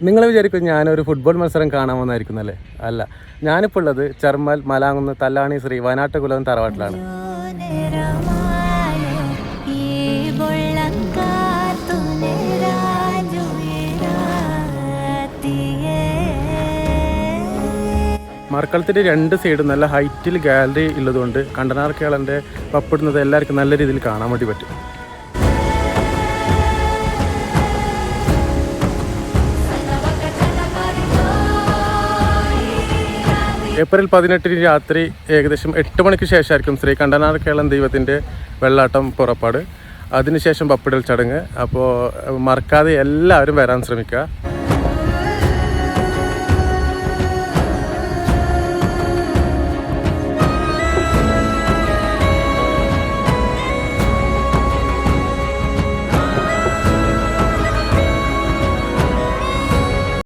നിങ്ങൾ വിചാരിക്കും ഞാനൊരു ഫുട്ബോൾ മത്സരം കാണാമെന്നായിരിക്കുന്നല്ലേ? അല്ല, ഞാനിപ്പോൾ ഉള്ളത് ചെർമൽ മലാങ്കുന്ന് തല്ലാണി ശ്രീ വയനാട്ടുകുലം തറവാട്ടിലാണ്. മറക്കളത്തിൻ്റെ 2 സൈഡും നല്ല ഹൈറ്റിൽ ഗാലറി ഉള്ളതുകൊണ്ട് കണ്ടനാർ കേളൻ്റെ പപ്പിടുന്നത് എല്ലാവർക്കും നല്ല രീതിയിൽ കാണാൻ വേണ്ടി പറ്റും. ഏപ്രിൽ 18 രാത്രി ഏകദേശം 8 മണിക്ക് ശേഷമായിരിക്കും ശ്രീ കണ്ടനാർ കേളൻ ദൈവത്തിൻ്റെ വെള്ളാട്ടം പുറപ്പാട്. അതിനുശേഷം പപ്പിടൽ ചടങ്ങ്. അപ്പോൾ മറക്കാതെ എല്ലാവരും വരാൻ ശ്രമിക്കുക.